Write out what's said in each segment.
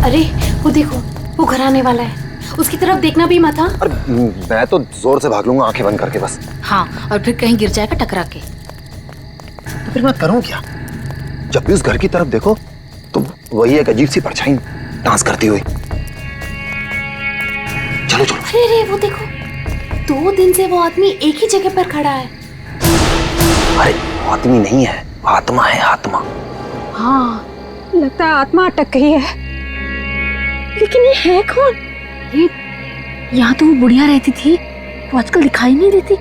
अरे वो देखो, वो घर आने वाला है, उसकी तरफ देखना भी मत। हाँ अरे मैं तो जोर से भाग लूंगा आंखें बंद करके बस। हाँ, और फिर कहीं गिर जाएगा टकरा के। तो फिर मैं करूं क्या? जब भी उस घर की तरफ देखो तो वही एक अजीब सी परछाई डांस करती हुई। चलो चलो। अरे अरे वो देखो, 2 दिन से वो आदमी एक ही जगह पर खड़ा है। अरे आदमी नहीं है, आत्मा है, आत्मा। हाँ, लगता है आत्मा अटक गई है। लेकिन ये है कौन? ये यहाँ तो वो बुढ़िया रहती थी, वो आजकल दिखाई नहीं देती।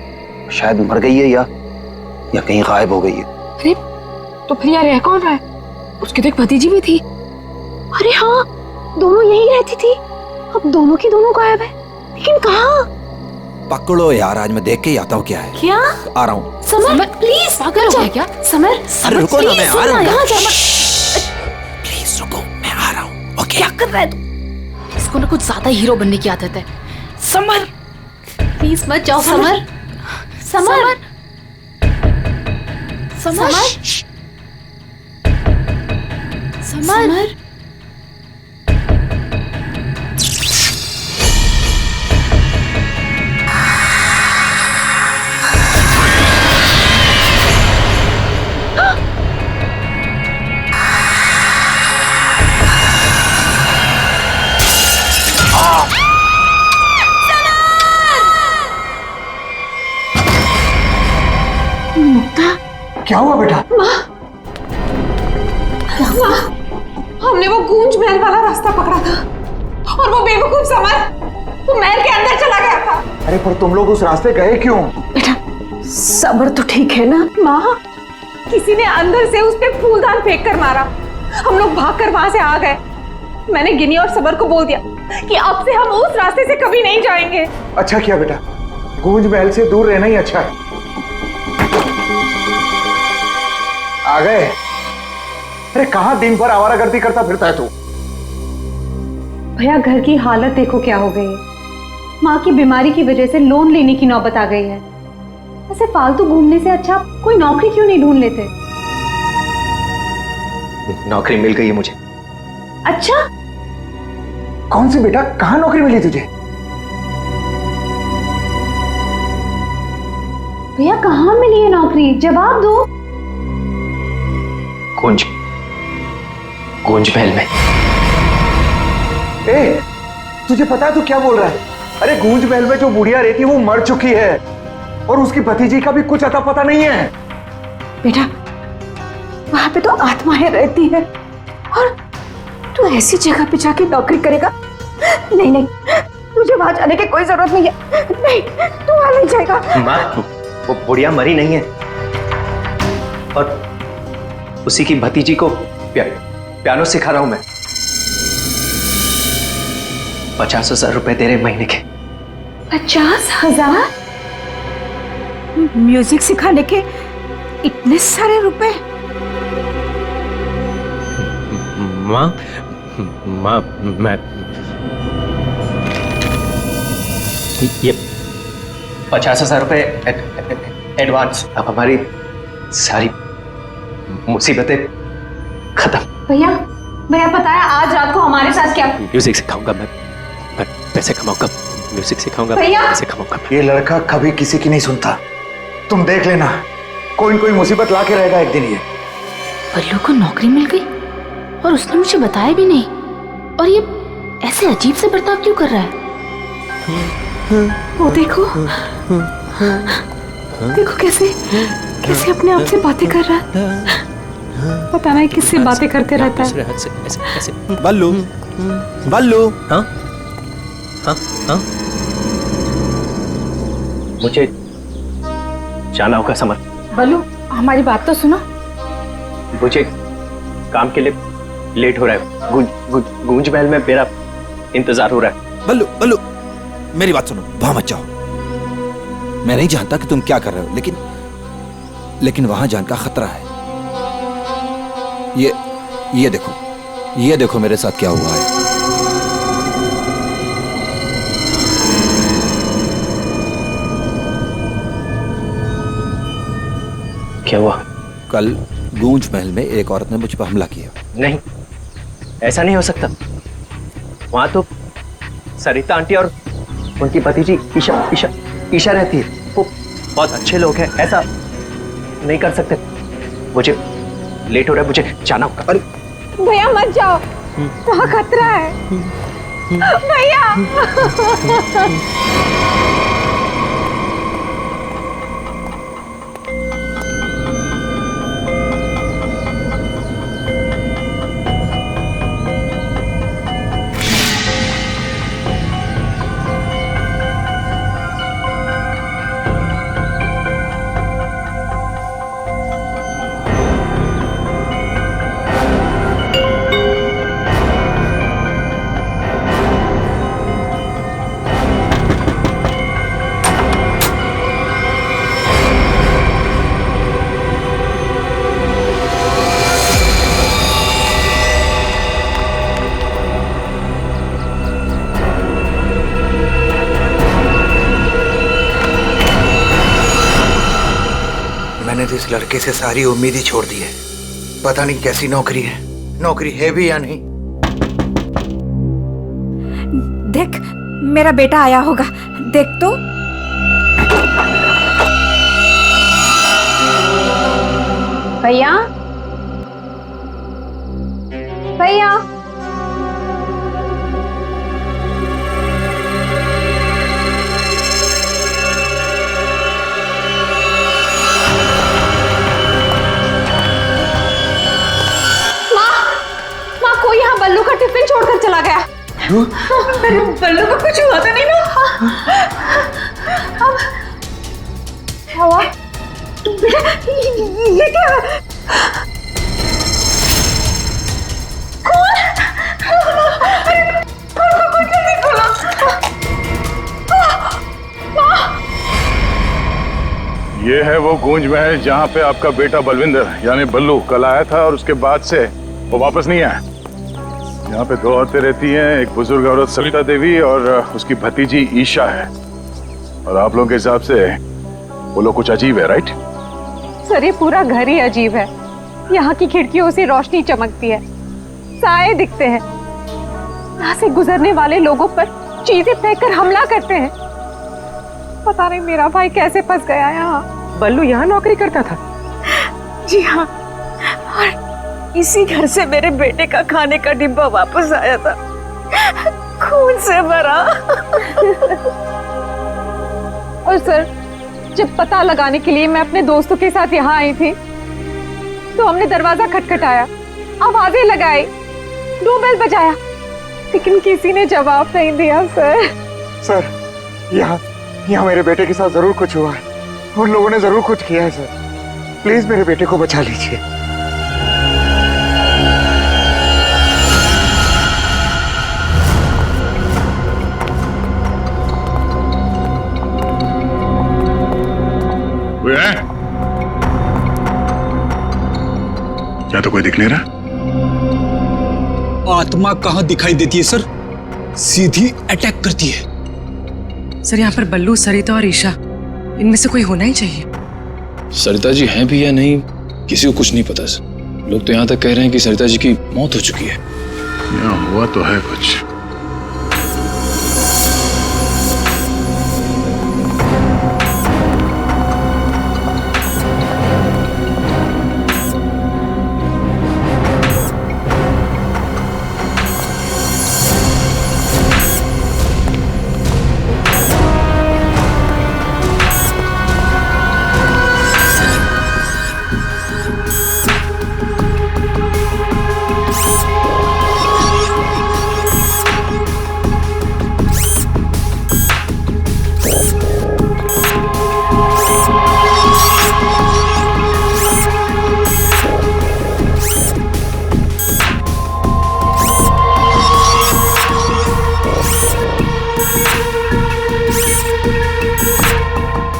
शायद मर गई है या कहीं गायब हो गई है। अरे तो फिर यार यह कौन रहा है? उसकी तो एक भतीजी भी थी। अरे हाँ, दोनों यही रहती थी। अब दोनों की दोनों गायब है, लेकिन कहाँ? पकड़ो यार, आज मैं देख के ही आता हूँ क्या है। क्या? आ रहा हूँ। समर प्लीज, पागल हो गया क्या? समर अरे रुको ना, मैं आ रहा हूँ। प्लीज रुको, मैं आ रहा हूँ। ओके। क्या कर रहा है तू? इसको ना कुछ ज्यादा हीरो बनने की आदत है। समर प्लीज मत जाओ। Summer summer summer summer. क्या हुआ बेटा? हमने वो गूंज महल वाला रास्ता पकड़ा था और वो बेवकूफ समर वो महल के अंदर चला गया था। अरे पर तुम लोग उस रास्ते गए क्यों? बेटा सबर तो ठीक है ना? माँ, किसी ने अंदर से उस पे फूलदान फेंक कर मारा। हम लोग भागकर वहां से आ गए। मैंने गिनी और सबर को बोल दिया कि अब से हम उस रास्ते से कभी नहीं जाएंगे। अच्छा किया बेटा, गूंज महल से दूर रहना ही अच्छा है। आ गए? अरे कहाँ दिन भर आवारागर्दी करता फिरता है तू? भैया घर की हालत देखो क्या हो गई है। माँ की बीमारी की वजह से लोन लेने की नौबत आ गई है। ऐसे फालतू घूमने से अच्छा कोई नौकरी क्यों नहीं ढूंढ लेते? नौकरी मिल गई है मुझे। अच्छा? कौन सी बेटा, कहाँ नौकरी मिली तुझे? भैया कहाँ मिली है नौकरी? जवाब दो। गूंज महल में। ए, तुझे पता है तू क्या बोल रहा है? अरे गूंज महल में जो बुढ़िया रहती है वो मर चुकी है और उसकी भतीजी का भी कुछ अता पता नहीं है। बेटा वहां पे तो आत्माएं रहती है और तू ऐसी जगह पे जाके नौकरी करेगा? नहीं नहीं, तुझे वहां जाने की कोई जरूरत नहीं है। नहीं, तू वहां नहीं जाएगा। माँ, वो बुढ़िया मरी नहीं है और उसी की भतीजी को पियानो सिखा रहा हूं मैं। 50,000 रुपए दे रहे महीने के। 50,000? म्यूजिक सिखाने के इतने सारे रुपए? माँ मैं ये 50,000 रुपए एडवांस। अब हमारी सारी मुसीबतें खत्म। भैया पता है आज रात को हमारे साथ क्या? म्यूजिक सिखाऊंगा मैं पैसे कमाऊंगा। म्यूजिक सिखाऊंगा, पैसे कमाऊंगा। ये लड़का कभी किसी की नहीं सुनता, तुम देख लेना, कोई न कोई मुसीबत ला के रहेगा एक दिन ये। बल्लू को नौकरी मिल गई और उसने मुझे बताया भी नहीं, और ये ऐसे अजीब से बर्ताव क्यों कर रहा है? वो देखो देखो कैसे अपने आप से बातें कर रहा है। पता नहीं किससे बातें करते रहता है। ऐसे। बल्लू, बल्लू। हाँ हाँ हाँ, मुझे जाना होगा समर। बल्लू हमारी बात तो सुनो। मुझे काम के लिए लेट हो रहा है। गूंज महल में मेरा इंतजार हो रहा है। बल्लू बल्लू, मेरी बात सुनो, वहां मत जाओ। मैं नहीं जानता कि तुम क्या कर रहे हो, लेकिन वहां जाने का खतरा है। ये देखो मेरे साथ क्या हुआ है। क्या हुआ? कल गूंज महल में एक औरत ने मुझ पर हमला किया। नहीं, ऐसा नहीं हो सकता। वहां तो सरिता आंटी और उनकी भतीजी ईशा ईशा ईशा रहती है। वो बहुत अच्छे लोग हैं, ऐसा नहीं कर सकते। मुझे लेट हो रहा है, मुझे जाना होगा। अरे भैया मत जाओ, वहाँ खतरा है भैया। मैंने तो इस लड़के से सारी उम्मीद ही छोड़ दी है। पता नहीं कैसी नौकरी है, नौकरी है भी या नहीं। देख, मेरा बेटा आया होगा, देख तो। भैया भैया कोई यहाँ बल्लू का टिफिन छोड़कर चला गया। मेरे बल्लू को कुछ हुआ तो नहीं ना? अब क्या हुआ? ये क्या? कौन? अरे कौन जल्दी खोलो। ये है वो गूंज महल जहाँ पे आपका बेटा बलविंदर यानी बल्लू कल आया था और उसके बाद से वो वापस नहीं आया। यहाँ पे दो औरतें रहती हैं, एक बुजुर्ग औरत सरिता देवी और उसकी भतीजी ईशा है। और आप लोगों के हिसाब से वो लोग कुछ अजीब है, राइट? सर ये पूरा घर ही अजीब है। यहाँ की खिड़कियों से रोशनी चमकती है, साए दिखते हैं, यहाँ से गुजरने वाले लोगों पर चीजें फेंककर हमला करते हैं। पता नहीं मेरा भाई कैसे फंस गया यहाँ। बल्लू यहाँ नौकरी करता था? जी हाँ, और इसी घर से मेरे बेटे का खाने का डिब्बा वापस आया था, खून से भरा। और सर जब पता लगाने के लिए मैं अपने दोस्तों के साथ यहाँ आई थी तो हमने दरवाजा खटखटाया, आवाजें लगाई, डोरबेल बजाया, लेकिन किसी ने जवाब नहीं दिया। सर यहाँ मेरे बेटे के साथ जरूर कुछ हुआ है, उन लोगों ने जरूर कुछ किया है। सर प्लीज मेरे बेटे को बचा लीजिए। क्या तो कोई दिख नहीं रहा? आत्मा कहाँ दिखाई देती है सर, सीधी अटैक करती है। सर यहाँ पर बल्लू, सरिता और ईशा, इनमें से कोई होना ही चाहिए। सरिता जी हैं भी या नहीं किसी को कुछ नहीं पता सर। लोग तो यहाँ तक कह रहे हैं कि सरिता जी की मौत हो चुकी है। यहाँ हुआ तो है कुछ।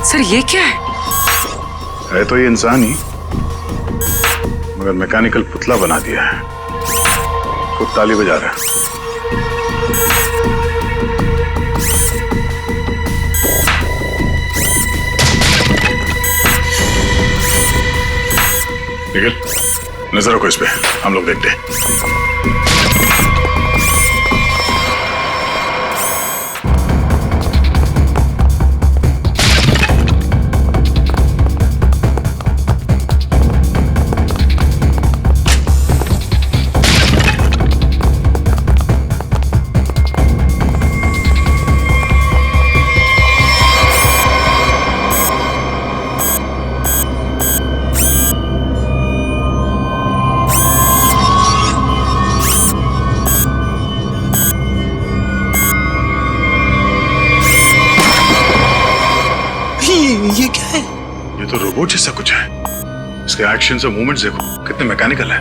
सर ये क्या है तो ये इंसान ही, मगर मैकेनिकल पुतला बना दिया है। खुद ताली बजा रहा है। निखिल नजर रखो इस पे, हम लोग देखते हैं। रोबोट जैसा कुछ है। इसके एक्शंस और मूवमेंट्स देखो कितने मैकेनिकल है।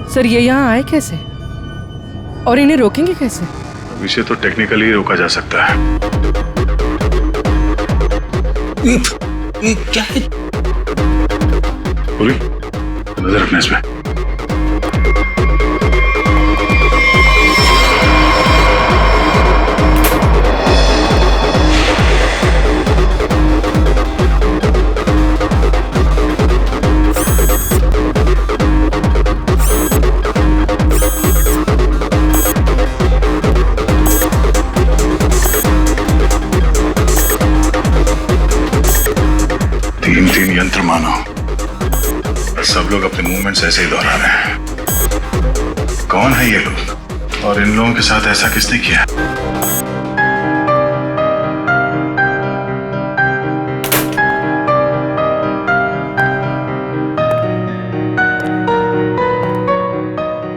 सर ये यहाँ आए कैसे और इन्हें रोकेंगे कैसे? अब इसे तो टेक्निकली रोका जा सकता है। ये क्या है? बोली नजर रखना इसमें। तीन यंत्र मानो, सब लोग अपने मूवमेंट्स ऐसे ही दोहरा रहे हैं। कौन है ये लोग और इन लोगों के साथ ऐसा किसने किया?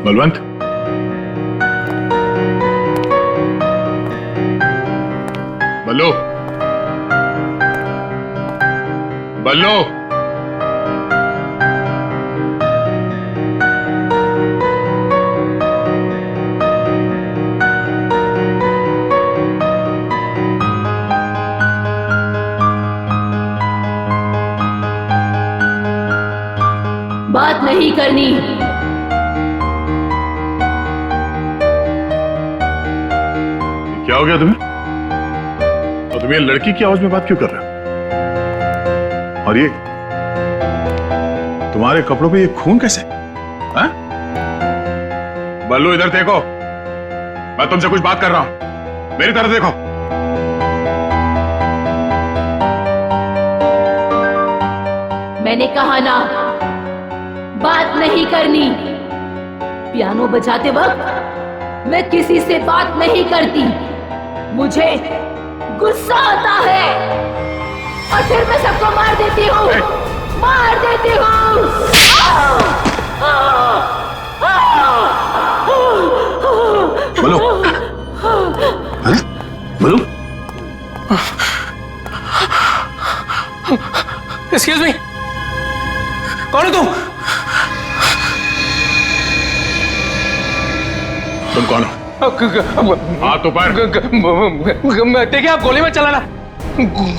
बलवंत, बल्लू, बल्लू, बात नहीं करनी। क्या हो गया तुम्हें? और तुम ये लड़की की आवाज में बात क्यों कर रहे हो? और ये तुम्हारे कपड़ों पे ये खून कैसे? हाँ? बल्लू इधर देखो, मैं तुमसे कुछ बात कर रहा हूं, मेरी तरफ देखो। मैंने कहा ना, बात नहीं करनी। पियानो बजाते वक्त मैं किसी से बात नहीं करती, मुझे गुस्सा आता है और फिर मैं सबको मार देती हूँ, मार देती हूँ। बोलो, बोलो। एक्सक्यूज मी, कौन हो तुम? तुम कौन हो? हाथ ऊपर। देखिए आप गोली मत चलाना,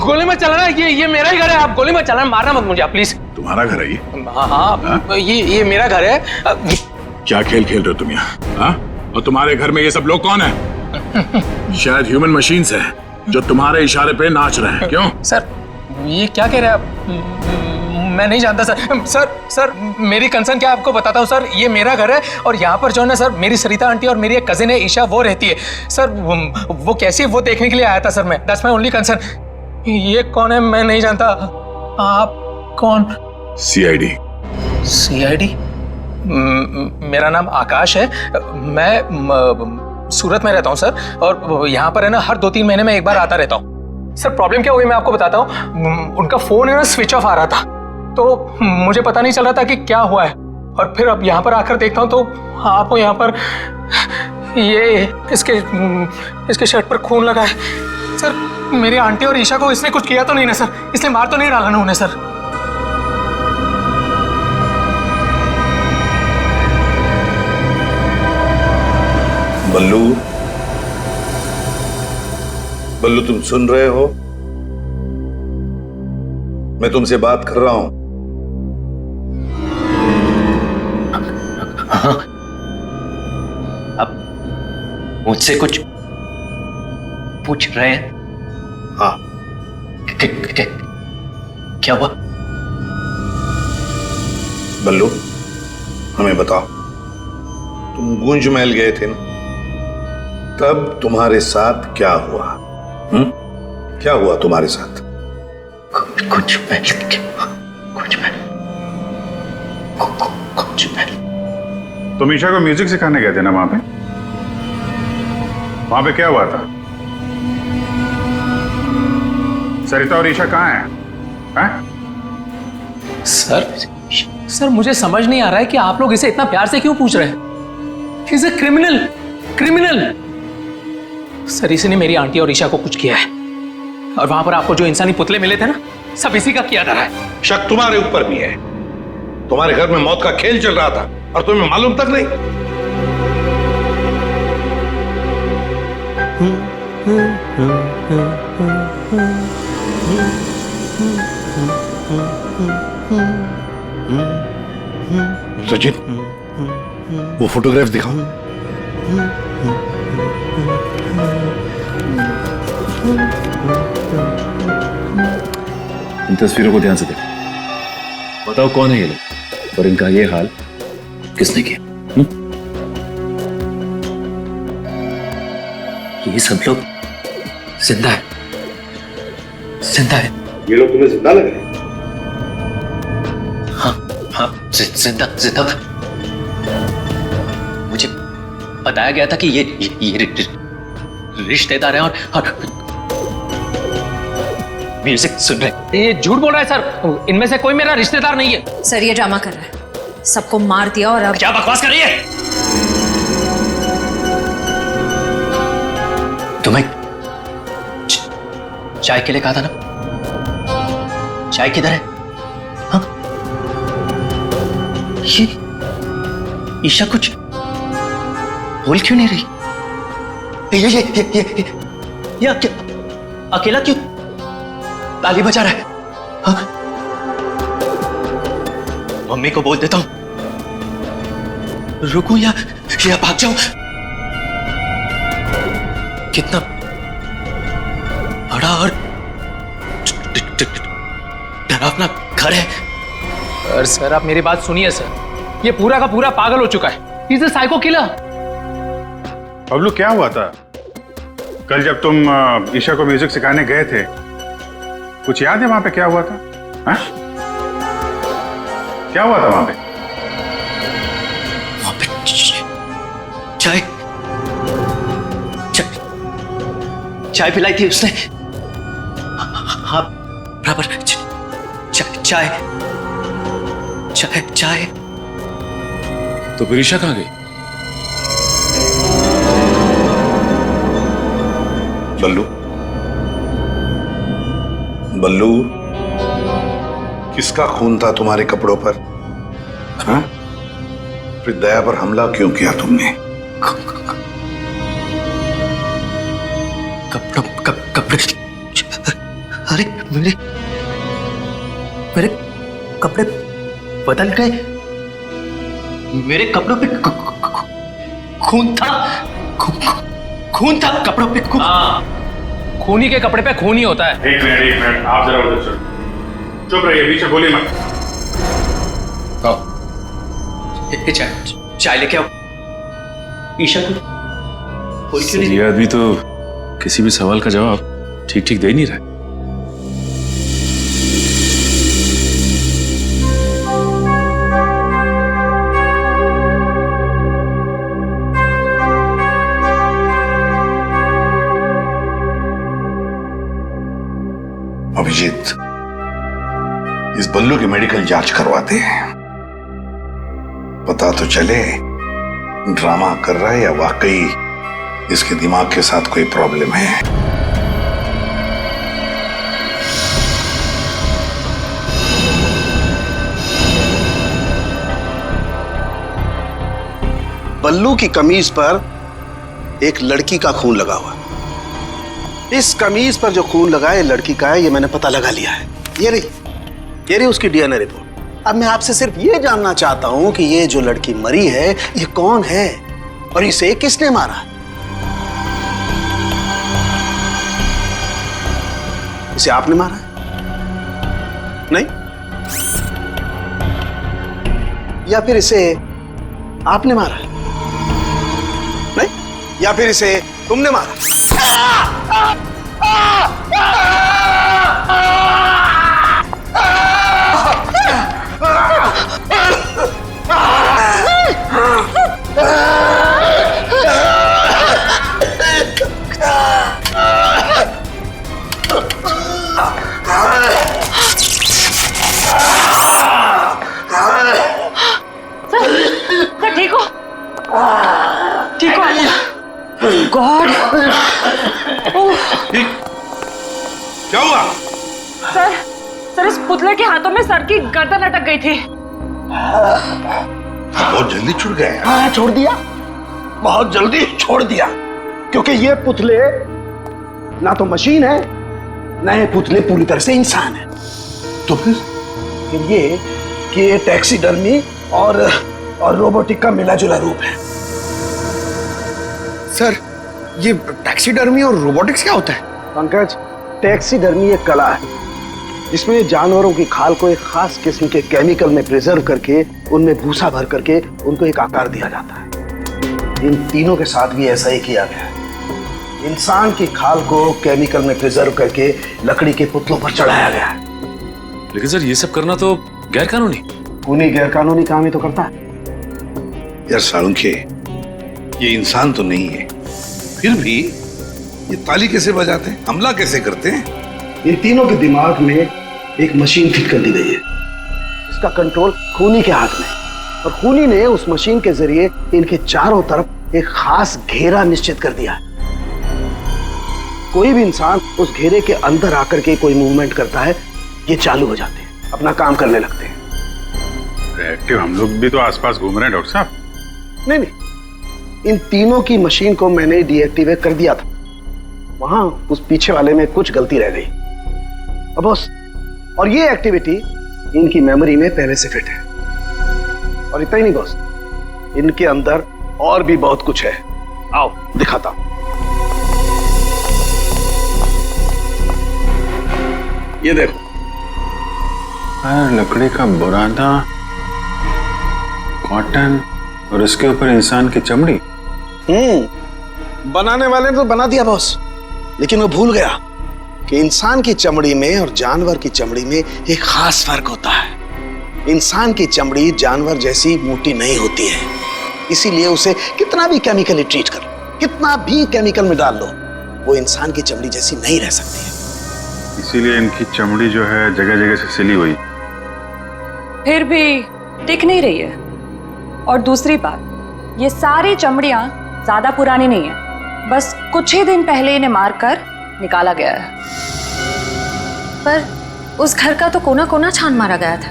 गोली मत चलाना। ये मेरा ही घर है, आप गोली मत चलाना, मारना मत मुझे आप प्लीज। तुम्हारा घर है ये? हाँ, ये मेरा घर है। क्या खेल खेल रहे हो तुम यहाँ? हाँ? और तुम्हारे घर में ये सब लोग कौन है? शायद ह्यूमन मशीन्स है जो तुम्हारे इशारे पे नाच रहे हैं। क्यों? सर ये क्या कह रहे हैं आप? मैं नहीं जानता सर। मेरी कंसर्न क्या आपको बताता हूँ सर। ये मेरा घर है और यहाँ पर जो है ना सर, मेरी सरिता आंटी और मेरी एक कजिन है ईशा, वो रहती है सर। वो कैसी है वो देखने के लिए आया था सर मैं। That's my only concern. ये कौन है मैं नहीं जानता। आप कौन? सीआईडी। सीआईडी? मेरा नाम आकाश है। मैं सूरत में रहता हूँ सर, और यहाँ पर है ना हर 2-3 महीने में एक बार आता रहता हूँ। सर प्रॉब्लम क्या हुई मैं आपको बताता हूँ। उनका फोन है ना स्विच ऑफ आ रहा था, तो मुझे पता नहीं चल रहा था कि क्या हुआ है। और फिर अब यहाँ पर आकर देखता हूँ तो आपको यहाँ पर ये इसके शर्ट पर खून लगा है। सर मेरी आंटी और ईशा को इसने कुछ किया तो नहीं ना सर? इसने मार तो नहीं डाला ना उन्हें सर? बल्लू, बल्लू तुम सुन रहे हो? मैं तुमसे बात कर रहा हूं। हाँ, अब मुझसे कुछ पूछ रहे हैं? हाँ। क्या हुआ? बल्लू हमें बताओ, तुम गूंज महल गए थे ना, तब तुम्हारे साथ क्या हुआ? क्या हुआ तुम्हारे साथ? कुछ महल। तुम ईशा को म्यूजिक सिखाने गए थे ना वहां पे क्या हुआ था? सरिता और ईशा कहाँ हैं? सर सर मुझे समझ नहीं आ रहा है कि आप लोग इसे इतना प्यार से क्यों पूछ रहे हैं। He's a criminal, criminal। Sir इसने मेरी आंटी और ईशा को कुछ किया है और वहां पर आपको जो इंसानी पुतले मिले थे ना, सब इसी का किया धरा है। शक तुम्हारे ऊपर भी है। तुम्हारे घर में मौत का खेल चल रहा था और तुम्हें मालूम तक नहीं। सचिन, वो फोटोग्राफ दिखाओ। इन तस्वीरों को ध्यान से देखो, बताओ कौन है ये लोग और इनका ये हाल किसने किया? ये सब लोग जिंदा है, जिंदा है। ये लोग तुम्हें जिंदा लग रहे हैं? हाँ, जिंदा जिंदा। मुझे बताया गया था कि ये रिश्तेदार हैं और म्यूजिक सुन रहे। ये झूठ बोल रहा है सर, इनमें से कोई मेरा रिश्तेदार नहीं है। सर ये ड्रामा कर रहा है, सबको मार दिया और अब क्या बकवास कर रही है? तुम्हें चाय के लिए कहा था ना, चाय किधर है? हाँ? ये ईशा कुछ बोल क्यों नहीं रही? ये अकेला क्यों ताली बजा रहा है? हाँ? मम्मी को बोल देता हूं, रुकूं या भाग जाऊं? कितना बड़ा और डरावना घर है। सर आप मेरी बात सुनिए सर, ये पूरा का पूरा पागल हो चुका है। He's a psycho killer। Bablu क्या हुआ था कल जब तुम ईशा को म्यूजिक सिखाने गए थे? कुछ याद है वहां पे क्या हुआ था? हा? क्या हुआ था वहां पे? चाय चाय पिलाई थी उसने। हाँ बराबर। चाय चाय चाय। तो फिर ईशा कहाँ गई? बल्लू, बल्लू, किसका खून था तुम्हारे कपड़ों पर? हाँ? फिर दया पर हमला क्यों किया तुमने? कपड़े? अरे मेरे कपड़े बदल गए। मेरे कपड़ों पे खून था। खून था कपड़ों पे। हाँ, खूनी के कपड़े पे खून ही होता है। एक मिनट, आप जरा उधर चलो। चुप रहिए, बीच में बोलिए मत। चाय लेके आओ। ईशा को ये आदमी तो किसी भी सवाल का जवाब ठीक ठीक दे नहीं रहा। अभिजीत, इस बल्लू की मेडिकल जांच करवाते हैं, पता तो चले ड्रामा कर रहा है या वाकई इसके दिमाग के साथ कोई प्रॉब्लम है। बल्लू की कमीज पर एक लड़की का खून लगा हुआ है। इस कमीज पर जो खून लगा है लड़की का है, ये मैंने पता लगा लिया है। ये रही उसकी डीएनए रिपोर्ट। अब मैं आपसे सिर्फ ये जानना चाहता हूं कि ये जो लड़की मरी है ये कौन है और इसे किसने मारा? इसे आपने मारा है? नहीं? या फिर इसे आपने मारा है? नहीं? या फिर इसे तुमने मारा? क्या हुआ? सर इस पुतले के हाथों में सर की गर्दन अटक गई थी। बहुत जल्दी छूट गए। हाँ, छोड़ दिया, बहुत जल्दी छोड़ दिया, क्योंकि ये पुतले ना तो मशीन है, ना ये पुतले पूरी तरह से इंसान है। तो फिर ये कि ये टैक्सीडर्मी और रोबोटिक का मिला जुला रूप है। सर, ये टैक्सीडर्मी और रोबोटिक्स क्या होता है? पंकज, टैक्सीडर्मी एक कला है जिसमें जानवरों की खाल को एक खास किस्म के केमिकल में प्रिजर्व करके उनमें भूसा भर करके उनको एक आकार दिया जाता है। इन तीनों के साथ भी ऐसा ही किया गया है। इंसान की खाल को केमिकल में प्रिजर्व करके लकड़ी के पुतलों पर चढ़ाया गया है। लेकिन सर, ये सब करना तो गैर कानूनी। उन्हीं गैर कानूनी काम ही तो करता है। यार सालुंखे, ये इंसान तो नहीं है, फिर भी ये ताली कैसे बजाते हैं, हमला कैसे करते हैं? इन तीनों के दिमाग में एक मशीन फिट कर दी गई है। इसका कंट्रोल खूनी के हाथ में है और खूनी ने उस मशीन के जरिए इनके चारों तरफ एक खास घेरा निश्चित कर दिया है। कोई भी इंसान उस घेरे के अंदर आकर के कोई मूवमेंट करता है, ये चालू हो जाते हैं, अपना काम करने लगते हैं। एक्टिव हम लोग भी तो आसपास घूम रहे हैं डॉक्टर साहब। नहीं, इन तीनों की मशीन को मैंने डीएक्टिवेट कर दिया था। वहां उस पीछे वाले में कुछ गलती रह गई अब बॉस, और ये एक्टिविटी इनकी मेमोरी में पहले से फिट है। और इतना ही नहीं बॉस, इनके अंदर और भी बहुत कुछ है। आओ दिखाता हूं। ये देखो, लकड़ी का बुरादा, कॉटन और उसके ऊपर इंसान की चमड़ी। बनाने वाले ने तो बना दिया बॉस, लेकिन वो भूल गया कि इंसान की चमड़ी में और जानवर की चमड़ी में एक खास फर्क होता है। इंसान की चमड़ी जानवर जैसी मोटी नहीं होती है, इसीलिए उसे कितना भी केमिकली ट्रीट कर लो, कितना भी केमिकल में डाल लो, वो इंसान की चमड़ी जैसी नहीं रह सकती है। इसीलिए इनकी चमड़ी जो है जगह जगह से सिली हुई। फिर भी टिक नहीं रही है। और दूसरी बात, ये सारी चमड़ियां ज्यादा पुरानी नहीं है, बस कुछ ही दिन पहले इन्हें मारकर निकाला गया है। पर उस घर का तो कोना कोना छान मारा गया था,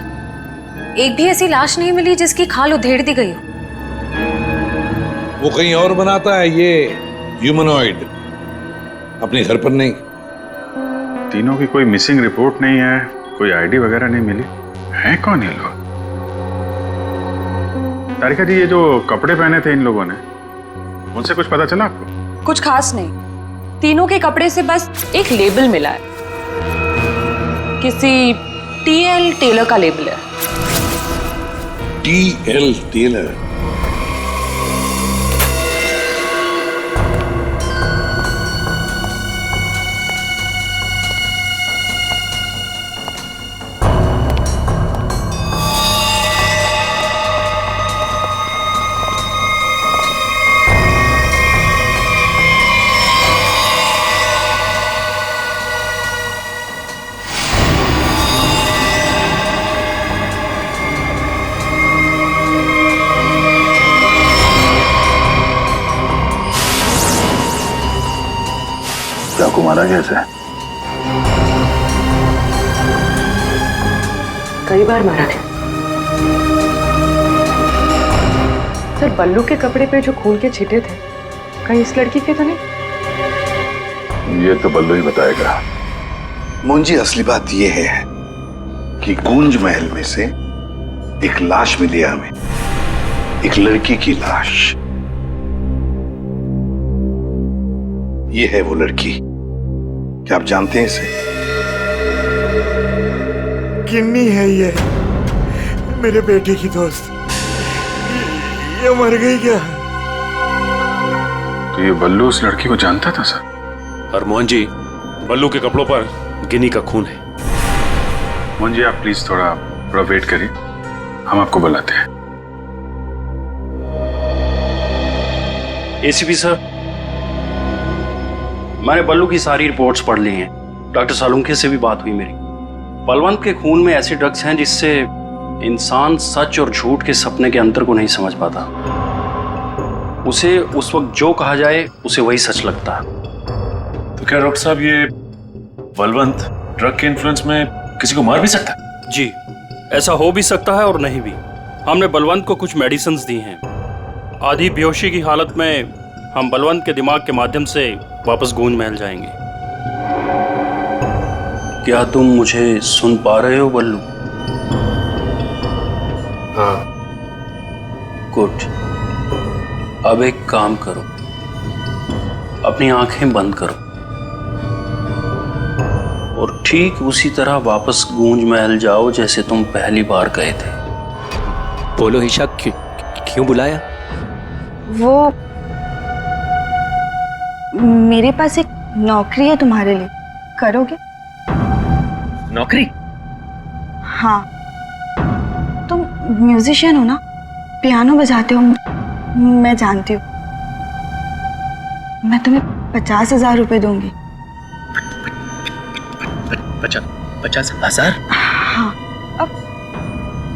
एक भी ऐसी लाश नहीं मिली जिसकी खाल उधेड़ दी गई हो। वो कहीं और बनाता है ये ह्यूमनॉइड, अपने घर पर नहीं। तीनों की कोई मिसिंग रिपोर्ट नहीं है, कोई आईडी वगैरह नहीं मिली। है कौन ये लोग? तारिका जी, ये जो कपड़े पहने थे इन लोगों ने, उनसे कुछ पता चला आपको? कुछ खास नहीं, तीनों के कपड़े से बस एक लेबल मिला है, किसी टीएल टेलर का लेबल है। TL tailor? चाकू मारा कैसे? कई बार मारा था सर। बल्लू के कपड़े पे जो खून के छींटे थे, कहीं इस लड़की के तो नहीं? ये तो बल्लू ही बताएगा। मुंजी, असली बात यह है कि गूंज महल में से एक लाश मिली हमें, एक लड़की की लाश। ये है वो लड़की। क्या आप जानते हैं इसे? किन्नी है ये, मेरे बेटे की दोस्त। ये मर गई क्या? तो ये बल्लू उस लड़की को जानता था सर? और मोहन जी, बल्लू के कपड़ों पर गिनी का खून है। मोहन जी, आप प्लीज थोड़ा वेट करिए, हम आपको बुलाते हैं। एसीपी सर, मैंने बल्लू की सारी रिपोर्ट्स पढ़ ली हैं। डॉक्टर सालुंखे से भी बात हुई मेरी। बलवंत के खून में ऐसे ड्रग्स हैं जिससे इंसान सच और झूठ के सपने के अंतर को नहीं समझ पाता। उसे उस वक्त जो कहा जाए उसे वही सच लगता है। क्या डॉक्टर साहब ये बलवंत ड्रग के इन्फ्लुएंस में किसी को मार भी सकता है? जी, ऐसा हो भी सकता है और नहीं भी। हमने बलवंत को कुछ मेडिसिन्स दी हैं। आधी बेहोशी की हालत में हम बलवंत के दिमाग के माध्यम से वापस गूंज महल जाएंगे। क्या तुम मुझे सुन पा रहे हो बल्लू? हाँ। गुड। अब एक काम करो, अपनी आंखें बंद करो और ठीक उसी तरह वापस गूंज महल जाओ जैसे तुम पहली बार गए थे। बोलो ईशा, क्यों बुलाया? वो मेरे पास एक नौकरी है तुम्हारे लिए, करोगे? नौकरी? हाँ, तुम म्यूजिशियन हो ना, पियानो बजाते हो, मैं जानती हूँ। मैं तुम्हें 50,000 रुपए दूंगी। 50,000? हाँ, अब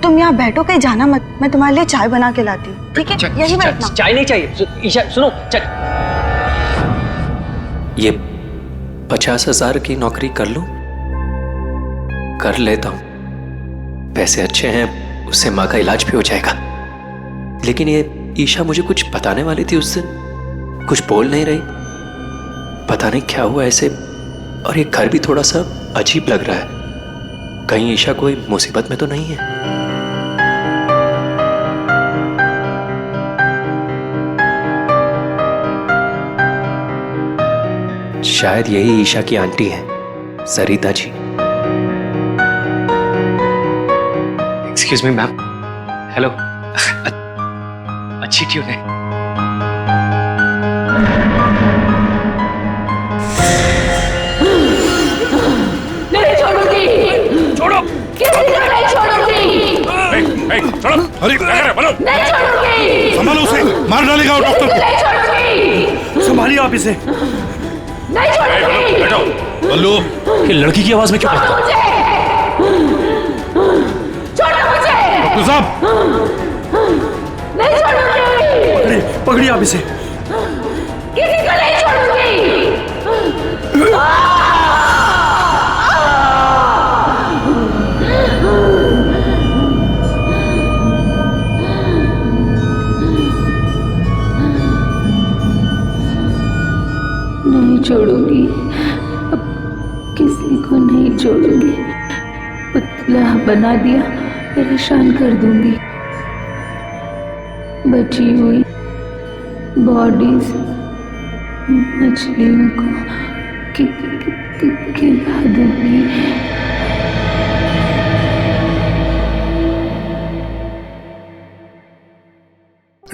तुम यहाँ बैठो, कहीं जाना मत, मैं तुम्हारे लिए चाय बना के लाती हूँ, ठीक है? यही बैठना। चाय नहीं चाहिए ईशा, सुनो। ये 50,000 की नौकरी कर लूं? कर लेता हूं, पैसे अच्छे हैं, उससे माँ का इलाज भी हो जाएगा। लेकिन ये ईशा मुझे कुछ बताने वाली थी उस दिन, कुछ बोल नहीं रही। पता नहीं क्या हुआ ऐसे, और ये घर भी थोड़ा सा अजीब लग रहा है। कहीं ईशा कोई मुसीबत में तो नहीं है? शायद यही ईशा की आंटी है, Sarita ji. Excuse me ma'am. Hello. अच्छी ट्यून है। नहीं छोड़ूंगी। छोड़ो। किसी को नहीं छोड़ूंगी। छोड़ो। अरे क्या कर रहे हो? नहीं छोड़ूंगी। संभालो उसे, मार डालेगा वो डॉक्टर नहीं छोड़ूंगी। संभालिए आप इसे। नहीं छोड़ूंगी। बैठो। बल्लू, ये लड़की की आवाज में क्यों? छोड़ो मुझे। डॉक्टर साहब, नहीं छोड़ूंगी। पकड़िए आप इसे। किसी को नहीं छोड़ूंगी। नहीं छोड़ूंगी, अब किसी को नहीं छोड़ूंगी। पुतला बना दिया, परेशान कर दूंगी। बची हुई बॉडीज मछलियों को खिला दूंगी।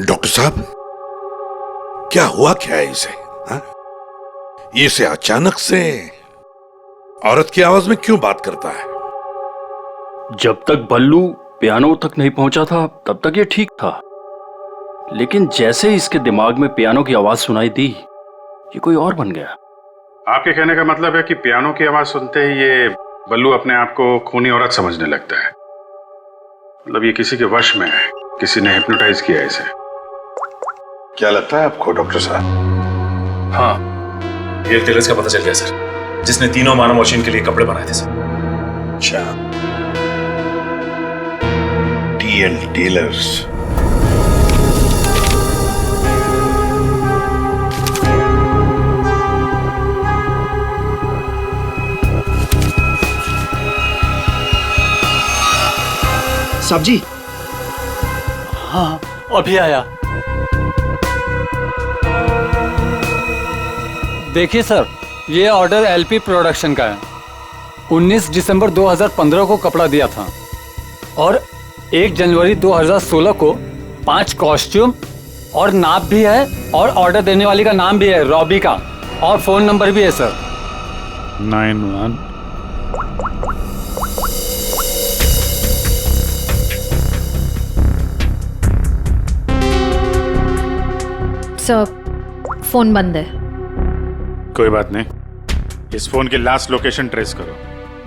डॉक्टर साहब, क्या हुआ क्या है इसे? हाँ? ये से अचानक से औरत की आवाज में क्यों बात करता है? जब तक बल्लू पियानो तक नहीं पहुंचा था तब तक ये ठीक था, लेकिन जैसे ही इसके दिमाग में पियानो की आवाज सुनाई दी, ये कोई और बन गया। आपके कहने का मतलब है कि पियानो की आवाज सुनते ही ये बल्लू अपने आप को खूनी औरत समझने लगता है। मतलब ये किसी के वश में है, किसी ने हिप्नोटाइज किया है इसे। क्या लगता है आपको डॉक्टर साहब? हाँ, ये टेलर्स का पता चल गया सर, जिसने तीनों मानव मशीन के लिए कपड़े बनाए थे सर। अच्छा, टीएल टेलर्स। सब्जी? हाँ, अभी आया। देखिए सर, ये ऑर्डर एलपी प्रोडक्शन का है। 19 दिसंबर 2015 को कपड़ा दिया था और 1 जनवरी 2016 को 5 कॉस्ट्यूम और नाप भी है, और ऑर्डर देने वाली का नाम भी है, रॉबी का, और फोन नंबर भी है सर। 91 सर, फोन बंद है। कोई बात नहीं, इस फोन की लास्ट लोकेशन ट्रेस करो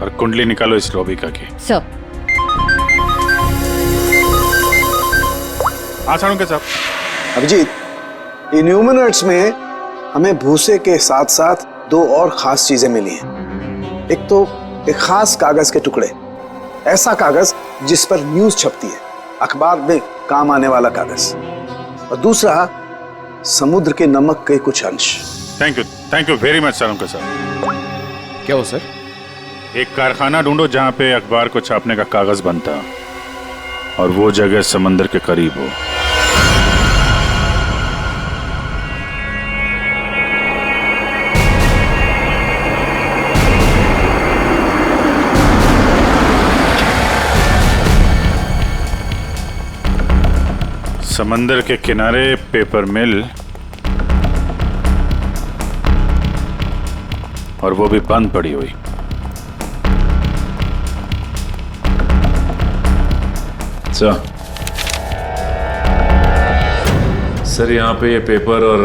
और कुंडली निकालो इस रॉबिका की। सर। हाँ सालुंखे साहब। अभिजीत, इन ह्यूमनॉइड्स में हमें भूसे के साथ साथ दो और खास चीजें मिली हैं। एक तो एक खास कागज के टुकड़े, ऐसा कागज जिस पर न्यूज छपती है, अखबार में काम आने वाला कागज, और दूसरा समुद्र के नमक के कुछ अंश। Thank you very much sir. Sir क्या हो सर? एक कारखाना ढूंढो जहां पे अखबार को छापने का कागज बनता, और वो जगह समंदर के करीब हो। समंदर के किनारे पेपर मिल, और वो भी बंद पड़ी हुई। सर यहाँ पे ये पेपर और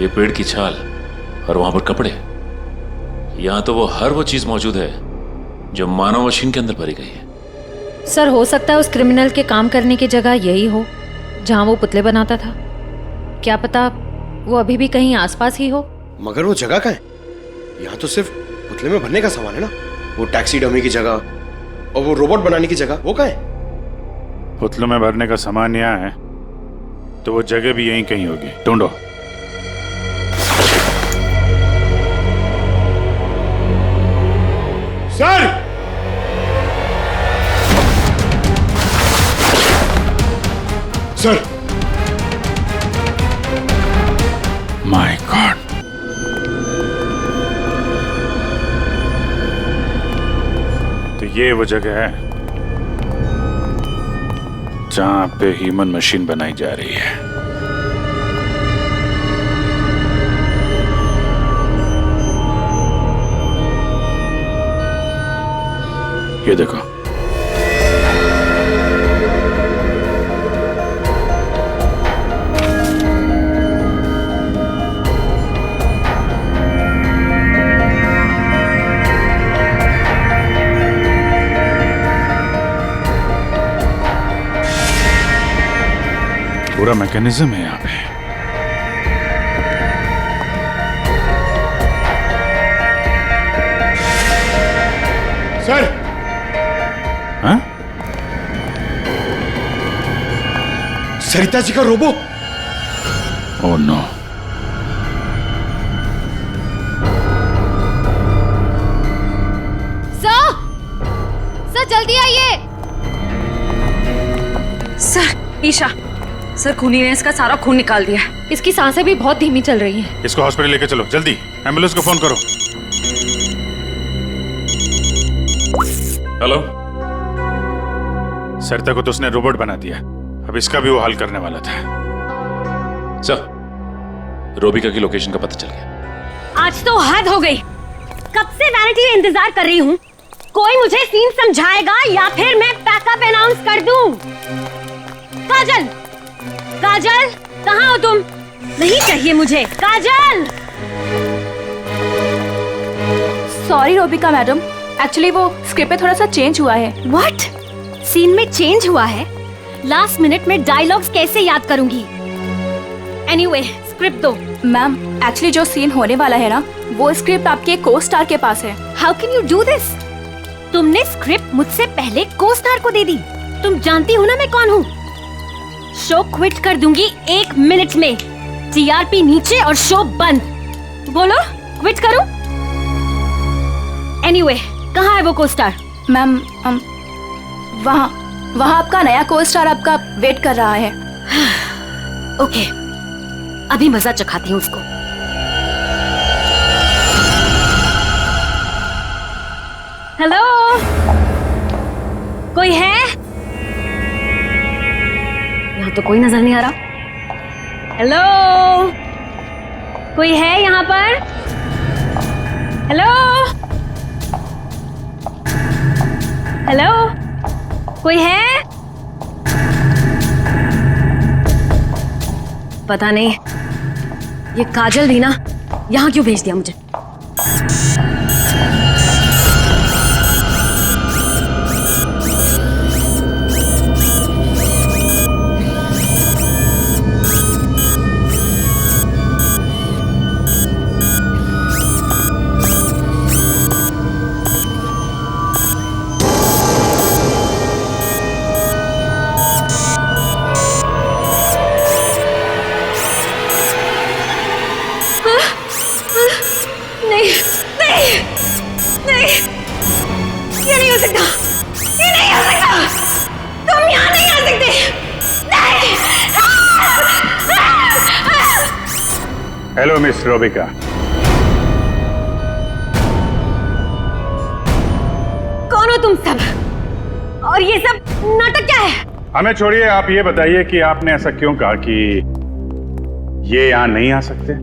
ये पेड़ की छाल और वहां पर कपड़े, यहाँ तो वो हर वो चीज मौजूद है जो मानव मशीन के अंदर भरी गई है। सर हो सकता है उस क्रिमिनल के काम करने की जगह यही हो जहां वो पुतले बनाता था। क्या पता वो अभी भी कहीं आसपास ही हो। मगर वो जगह कहाँ है? यहाँ तो सिर्फ पुतले में भरने का सामान है ना। वो टैक्सी डमी की जगह और वो रोबोट बनाने की जगह, वो कहाँ है? पुतलों में भरने का सामान यहाँ है तो वो जगह भी यहीं कहीं होगी, ढूंढो। सर! सर! माय गॉड, तो ये वो जगह है जहां पे ह्यूमन मशीन बनाई जा रही है। ये देखो, पूरा मैकेनिज्म है यहाँ पे। सर! हाँ? सरिता जी का रोबो। Oh no. सर जल्दी आइए। सर ईशा, सर खूनी ने इसका सारा खून निकाल दिया है। इसकी सांसें भी बहुत धीमी चल रही हैं। इसको हॉस्पिटल लेके चलो जल्दी, एम्बुलेंस को फोन करो। हेलो, सरिता को तो उसने रोबोट बना दिया, अब इसका भी वो हल करने वाला था। सर, रोबिका की लोकेशन का पता चल गया। आज तो हद हो गई। कब से वैनिटी का इंतजार कर रही हूँ। कोई मुझे सीन समझाएगा या फिर मैं पैकअप अनाउंस कर दूं। काजल, काजल कहाँ हो तुम? नहीं चाहिए मुझे काजल। सॉरी रोबिका मैडम, एक्चुअली वो स्क्रिप्ट में थोड़ा सा चेंज हुआ है। व्हाट? सीन में चेंज हुआ है? लास्ट मिनट में डायलॉग्स कैसे याद करूंगी? एनीवे, स्क्रिप्ट दो। मैम, एक्चुअली जो सीन होने वाला है ना, वो स्क्रिप्ट आपके को स्टार के पास है। How can you do this? तुमने स्क्रिप्ट मुझसे पहले को स्टार को दे दी। तुम जानती हो ना मैं कौन हूँ। शो क्विट कर दूंगी 1 मिनट में। टीआरपी नीचे और शो बंद। बोलो, क्विट करूं? एनीवे, कहाँ है वो को स्टार? मैम, वहाँ आपका नया को स्टार आपका वेट कर रहा है। ओके, अभी मजा चखाती हूँ उसको। हेलो, कोई है? यहाँ तो कोई नजर नहीं आ रहा। हेलो, कोई है यहाँ पर? हेलो, हेलो, कोई है? पता नहीं ये काजल भी ना यहाँ क्यों भेज दिया मुझे। नहीं नहीं नहीं, ये नहीं हो सकता, ये नहीं हो सकता, तुम यहाँ नहीं आ सकते, नहीं। Hello miss Robika. कौन हो तुम सब, और ये सब नाटक क्या है? हमें छोड़िए, आप ये बताइए कि आपने ऐसा क्यों कहा कि ये यहाँ नहीं आ सकते?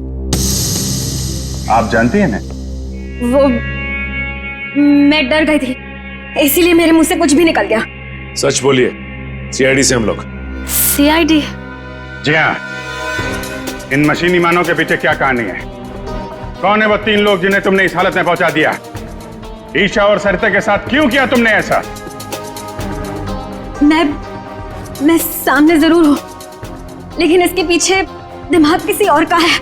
आप जानती हैं ना? वो मैं डर गई थी, इसीलिए मेरे मुंह से कुछ भी निकल गया। सच बोलिए, सीआईडी से हम लोग। सीआईडी? जी हाँ। इन मशीनी मानव के पीछे क्या कहानी है? कौन है वो 3 लोग जिन्हें तुमने इस हालत में पहुंचा दिया? ईशा और सरिता के साथ क्यों किया तुमने ऐसा? मैं सामने जरूर हूं, लेकिन इसके पीछे दिमाग किसी और का है।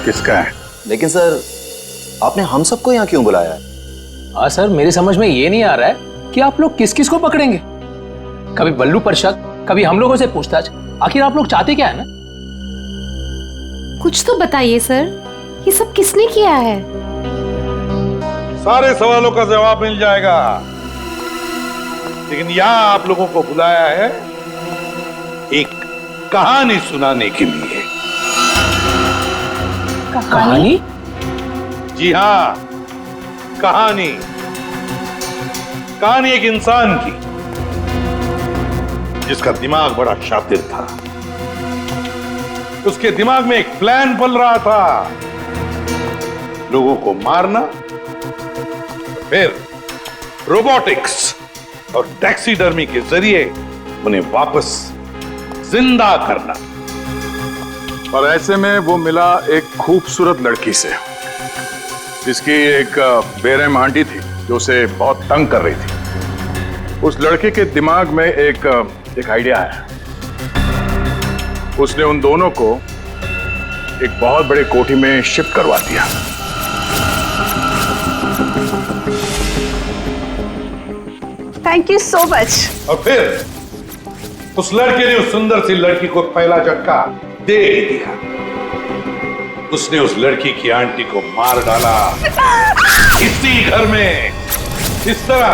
किसका है? लेकिन सर, आपने हम सबको यहाँ क्यों बुलाया है? हाँ सर, मेरी समझ में ये नहीं आ रहा है कि आप लोग किस किस को पकड़ेंगे। कभी बल्लू पर शक, कभी हम लोगों से पूछताछ। आखिर आप लोग चाहते क्या है ना? कुछ तो बताइए सर, ये सब किसने किया है? सारे सवालों का जवाब मिल जाएगा, लेकिन यहां आप लोगों को बुलाया है एक कहानी सुनाने के लिए। कहानी? जी हाँ, कहानी। कहानी एक इंसान की जिसका दिमाग बड़ा शातिर था। उसके दिमाग में एक प्लान पल रहा था, लोगों को मारना, फिर रोबोटिक्स और टैक्सीडर्मी के जरिए उन्हें वापस जिंदा करना। और ऐसे में वो मिला एक खूबसूरत लड़की से, जिसकी एक बेरहम आंटी थी जो उसे बहुत तंग कर रही थी। उस लड़के के दिमाग में एक आइडिया है। उसने उन दोनों को एक बहुत बड़े कोठी में शिफ्ट करवा दिया। Thank you so much. और फिर उस लड़के ने उस सुंदर सी लड़की को पहला झटका दे ही दिया। उसने उस लड़की की आंटी को मार डाला इसी घर में। इस तरह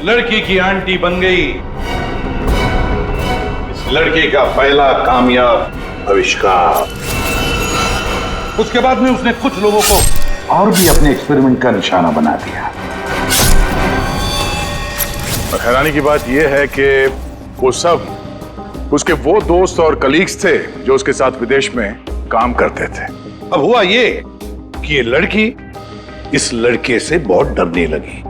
लड़की की आंटी बन गई इस लड़के का पहला कामयाब आविष्कार। उसके बाद में उसने कुछ लोगों को और भी अपने एक्सपेरिमेंट का निशाना बना दिया। और हैरानी की बात यह है कि वो सब उसके वो दोस्त और कलीग्स थे जो उसके साथ विदेश में काम करते थे। अब हुआ ये कि ये लड़की इस लड़के से बहुत डरने लगी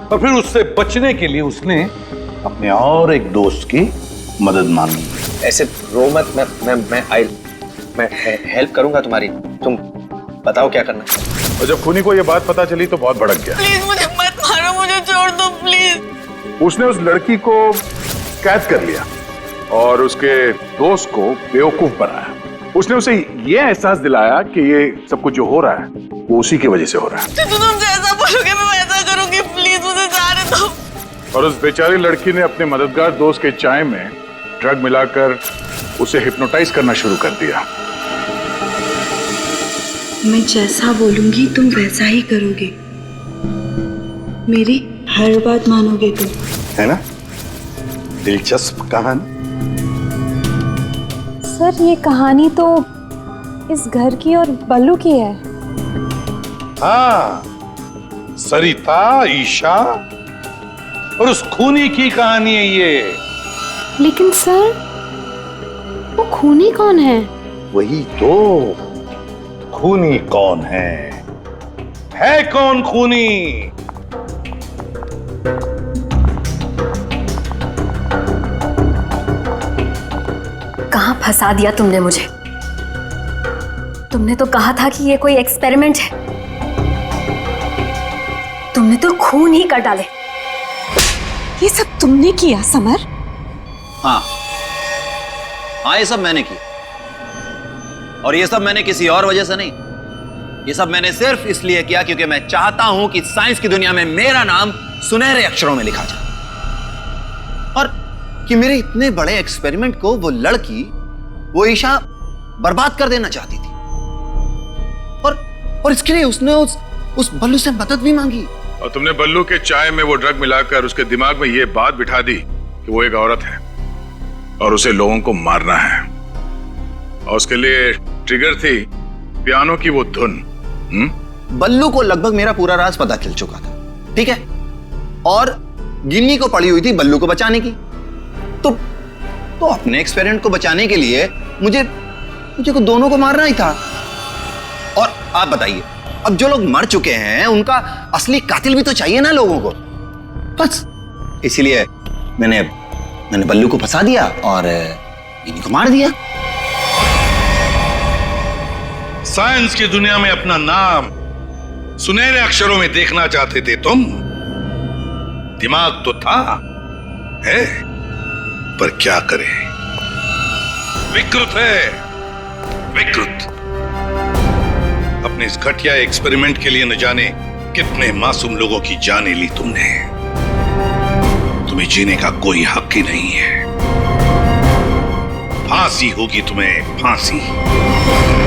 और फिर उससे बचने के लिए उसने अपने और एक दोस्त की मदद मांगी। ऐसे रो मत, मैं हेल्प करूंगा तुम्हारी, तुम बताओ क्या करना है। और जब खूनी को ये बात पता चली तो बहुत भड़क गया। प्लीज मुझे मत मारो, मुझे छोड़ दो प्लीज। उसने उस लड़की को कैद कर लिया और उसके दोस्त को बेवकूफ बनाया। उसने उसे ये एहसास दिलाया कि ये सब कुछ जो हो रहा है वो उसी की वजह से हो रहा है। तो तुम जैसा बोलोगे मैं वैसा करूंगी, प्लीज मुझे जाने दो। और उस बेचारी लड़की ने अपने मददगार दोस्त के चाय में ड्रग मिलाकर उसे हिप्नोटाइज करना शुरू कर दिया। मैं जैसा बोलूंगी तुम वैसा ही करोगे, मेरी हर बात मानोगे तुम, है ना? दिलचस्प कहानी। सर ये कहानी तो इस घर की और बल्लू की है। हाँ, सरिता, ईशा और उस खूनी की कहानी है ये। लेकिन सर, वो खूनी कौन है? वही तो, खूनी कौन है कौन खूनी? कहां फंसा दिया तुमने मुझे? तुमने तो कहा था कि ये कोई एक्सपेरिमेंट है, तुमने तो खून ही कर डाले। ये सब तुमने किया समर? हाँ, ये सब मैंने किया। और ये सब मैंने किसी और वजह से नहीं, ये सब मैंने सिर्फ इसलिए किया क्योंकि मैं चाहता हूं कि साइंस की दुनिया में मेरा नाम सुनहरे अक्षरों में लिखा जाए और कि मेरे इतने बड़े एक्सपेरिमेंट को वो लड़की वो ईशा बर्बाद कर देना चाहती थी और इसके लिए उसने उस बल्लू से मदद भी मांगी। और तुमने बल्लू के चाय में वो ड्रग मिलाकर उसके दिमाग में ये बात बिठा दी कि वो एक औरत है और उसे लोगों को मारना है, और उसके लिए ट्रिगर थी पियानो की वो धुन। बल्लू को लगभग मेरा पूरा राज पता चल चुका था, ठीक है, और गिन्नी को पड़ी हुई थी बल्लू को बचाने की। तो अपने एक्सपेरिमेंट को बचाने के लिए मुझे को दोनों को मारना ही था। और आप बताइए, अब जो लोग मर चुके हैं उनका असली कातिल भी तो चाहिए ना लोगों को। बस इसीलिए मैंने बल्लू को फंसा दिया और गिन्नी को मार दिया। साइंस की दुनिया में अपना नाम सुनहरे अक्षरों में देखना चाहते थे तुम। दिमाग तो था, है, पर क्या करें, विकृत है, विकृत। अपने इस घटिया एक्सपेरिमेंट के लिए न जाने कितने मासूम लोगों की जानें ली तुमने। तुम्हें जीने का कोई हक ही नहीं है। फांसी होगी तुम्हें, फांसी।